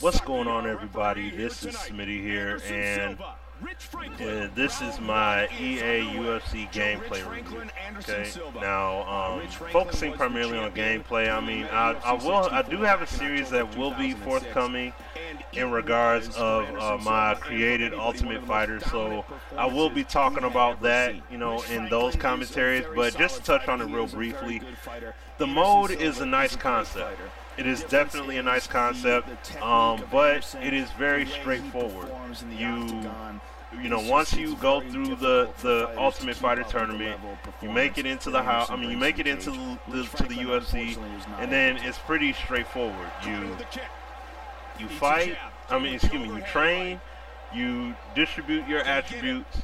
What's going on, everybody? This is Smitty here, and this is my EA UFC gameplay review. Okay, now focusing primarily on gameplay. I mean, I do have a series that will be forthcoming in regards of my created Ultimate Fighter, so I will be talking about that, you know, in those commentaries. But just to touch on it real briefly, the mode is a nice concept. It is definitely a nice concept, but it is very straightforward. You know, once you go through the Ultimate Fighter tournament, you make it into the house. I mean, you make it into the UFC, and then it's pretty straightforward. You fight. I mean, excuse me. You train. You distribute your attributes.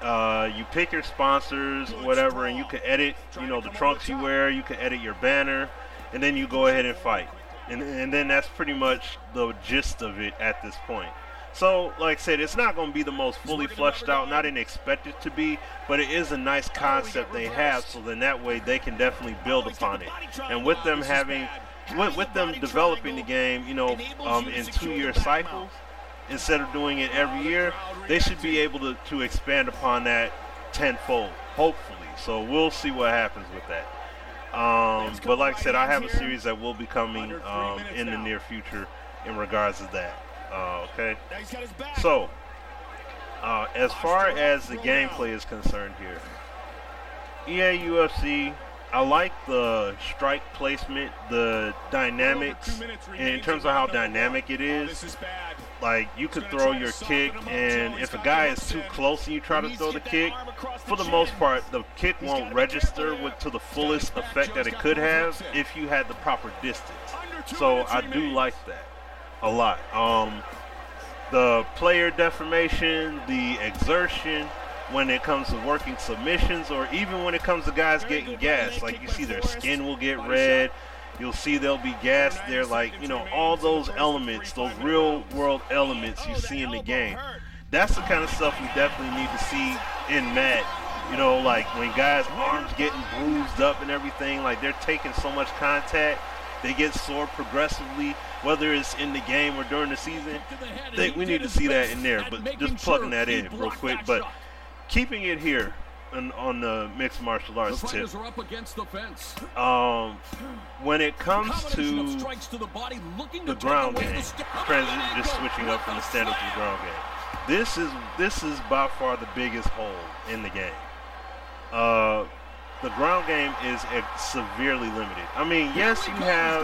You pick your sponsors, whatever, and you can edit. You know, the trunks you wear. You can edit your banner. And then you go ahead and fight. And then that's pretty much the gist of it at this point. So, like I said, it's not going to be the most fully fleshed out, not expected to be, but it is a nice concept they have, so then that way they can definitely build upon it. And with them with them developing the game, you know, in 2-year cycles, instead of doing it every year, they should be able to expand upon that tenfold, hopefully. So we'll see what happens with that. But like I said, I have a series that will be coming in the near future in regards to that. Okay, so as far as the gameplay is concerned here, EA UFC, I like the strike placement, the dynamics, and in terms of how dynamic it is. Like, you could throw your kick, and if a guy is too close and you try to throw the kick, for the most part, the kick won't register to the fullest effect that it could have if you had the proper distance. So I do like that a lot. The player deformation, the exertion, when it comes to working submissions, or even when it comes to guys getting gassed, like you see their skin will get red. You'll see they'll be gassed there, like, you know, all those elements, those real world elements you see in the game. That's the kind of stuff we definitely need to see in Madden. You know, like when guys' arms getting bruised up and everything, like they're taking so much contact, they get sore progressively, whether it's in the game or during the season. We need to see that in there, but just plugging that in real quick. But keeping it here on the mixed martial arts tip, when it comes to the ground game, just switching up from the standard to the ground game, this is by far the biggest hole in the game. The ground game is severely limited. I mean, yes, you have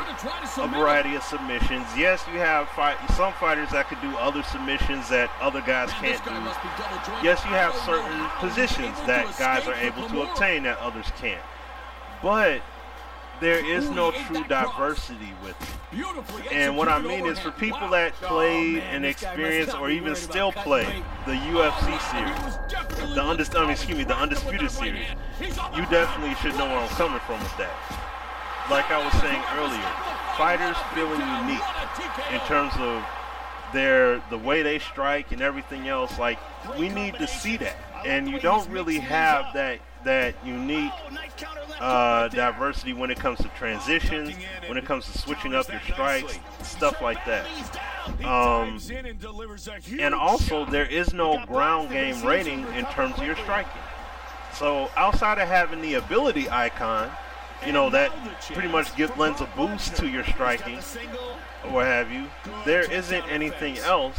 a variety of submissions. Yes, you have some fighters that could do other submissions that other guys can't do. Yes, you have certain positions that guys are able to obtain that others can't. But there is no true diversity with it. And what I mean is, for people that played and experienced or even still play the UFC series, the Undisputed series, you definitely should know where I'm coming from with that. Like I was saying earlier, fighters feeling unique in terms of the way they strike and everything else. Like, we need to see that. And you don't really have that unique diversity when it comes to transitions, when it comes to switching up your strikes, stuff like that. And also, there is no ground game rating in terms of your striking. So outside of having the ability icon, you know, that pretty much lends a boost to your striking or what have you, there isn't anything else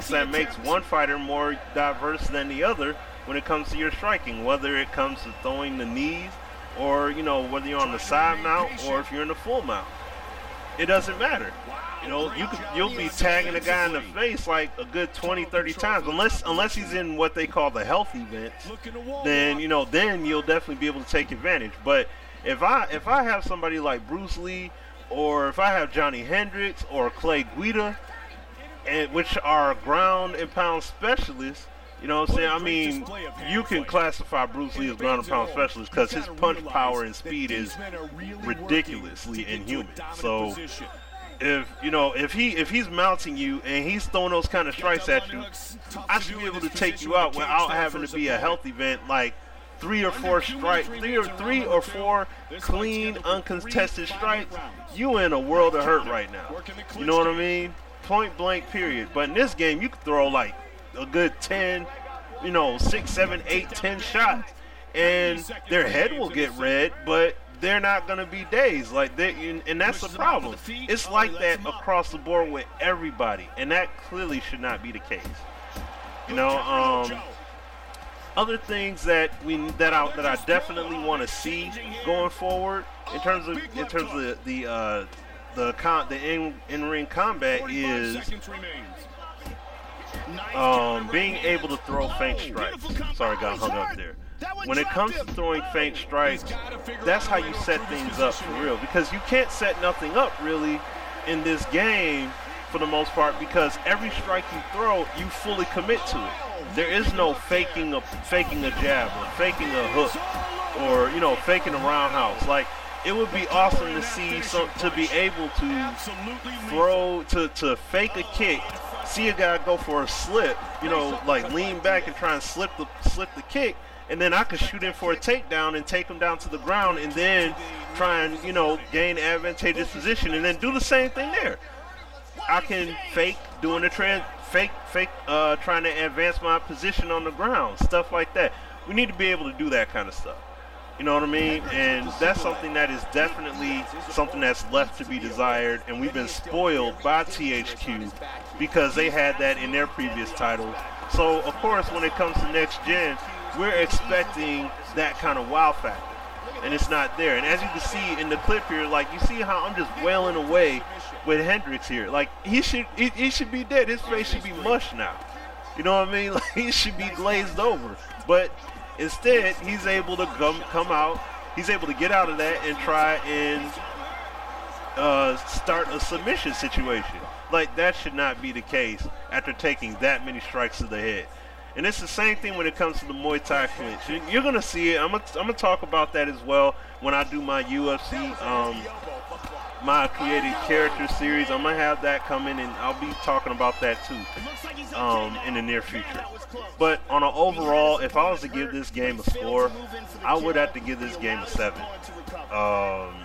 that makes one fighter more diverse than the other when it comes to your striking, whether it comes to throwing the knees, or, you know, whether you're on the side mount or if you're in the full mount. It doesn't matter. You know, you'll be tagging a guy in the face like a good 20-30 times, unless he's in what they call the health events. Then, you know, then you'll definitely be able to take advantage. But if I have somebody like Bruce Lee, or if I have Johnny Hendricks or Clay Guida, which are ground and pound specialists, you know what I'm saying? I mean, you can classify Bruce Lee as ground and pound specialist because his punch power and speed is ridiculously inhuman. So if he's mounting you and he's throwing those kind of strikes at you, I should be able to take you out without having to be a health event like three or four clean, uncontested strikes, you in a world of hurt right now. You know what I mean? Point blank, period. But in this game, you can throw like a good 10, 6, 7, 8, 10 shots, and their head will get red, but they're not going to be dazed. And that's the problem. It's like that across the board with everybody, and that clearly should not be the case. Other things that I definitely want to see going forward in terms of the in-ring combat is being able to throw feint strikes. Sorry, got hung up there. When it comes to throwing feint strikes, that's how you set things up for real, because you can't set nothing up really in this game for the most part, because every strike you throw, you fully commit to it. There is no faking a jab or faking a hook or faking a roundhouse. Like, it would be awesome to see to be able to throw to fake a kick, see a guy go for a slip, like lean back and try and slip the kick, and then I could shoot in for a takedown and take him down to the ground, and then try and gain advantageous position, and then do the same thing there. I can fake doing the trying to advance my position on the ground, stuff like that. We need to be able to do that kind of stuff. You know what I mean? And that's something that is definitely something that's left to be desired, and we've been spoiled by THQ because they had that in their previous titles. So, of course, when it comes to next gen, we're expecting that kind of wow factor, and it's not there. And as you can see in the clip here, like, you see how I'm just wailing away with Hendricks here. Like, he should be dead. His face should be mush now. You know what I mean? Like, he should be glazed over. But instead, he's able to come out. He's able to get out of that and try and start a submission situation. Like, that should not be the case after taking that many strikes to the head. And it's the same thing when it comes to the Muay Thai clinch. You're going to see it. I'm gonna talk about that as well when I do my UFC, my created character series. I'm going to have that coming, and I'll be talking about that too in the near future. But on an overall, if I was to give this game a score, I would have to give this game a 7.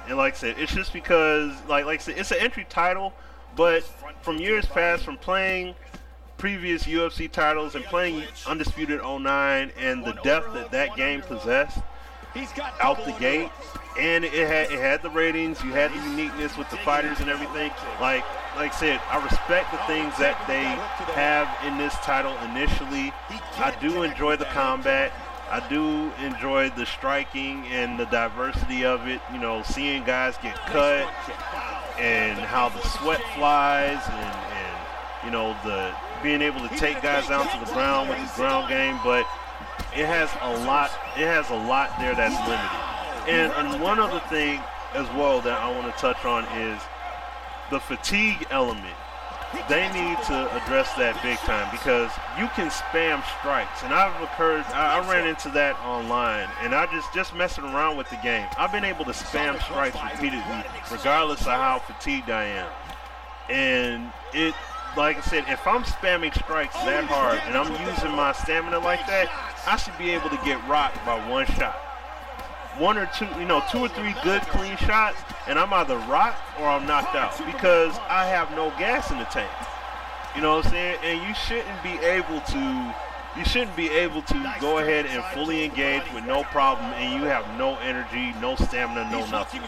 And like I said, it's just because, like I said, it's an entry title, but from years past, from playing previous UFC titles and playing Undisputed 09 and the depth that game possessed out the gate, and it had the ratings, you had the uniqueness with the fighters and everything. Like I said, I respect the things that they have in this title initially. I do enjoy the combat. I do enjoy the striking and the diversity of it, seeing guys get cut and how the sweat flies and the being able to take guys down to the ground with the ground game. But it has a lot there that's limited. And one other thing as well that I want to touch on is the fatigue element. They need to address that big time, because you can spam strikes, and I ran into that online, and I just messing around with the game, I've been able to spam strikes repeatedly regardless of how fatigued I am. And it, like I said, if I'm spamming strikes that hard and I'm using my stamina like that, I should be able to get rocked by one shot. One or two, 2 or 3 good clean shots, and I'm either rocked or I'm knocked out because I have no gas in the tank. You know what I'm saying? And you shouldn't be able to go ahead and fully engage with no problem, and you have no energy, no stamina, no nothing.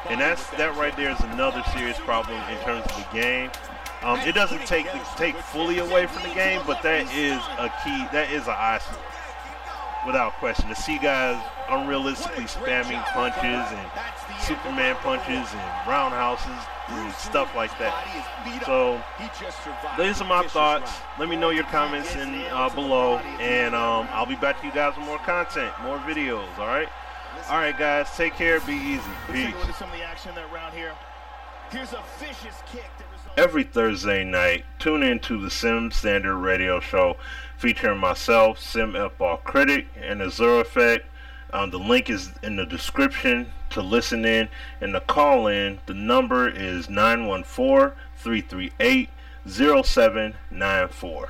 And that right there is another serious problem in terms of the game. It doesn't take fully away from the game, but that is a key. That is an eyesore, without question. To see guys unrealistically spamming punches and Superman punches and roundhouses and stuff like that. So these are my thoughts. Let me know your comments below, and I'll be back to you guys with more content, more videos. All right, guys. Take care. Be easy. Peace. Every Thursday night, tune in to the SimStandard radio show featuring myself, Sim F-Ball Critic, and Azure Effect. The link is in the description to listen in, and to call in, the number is 914-338-0794.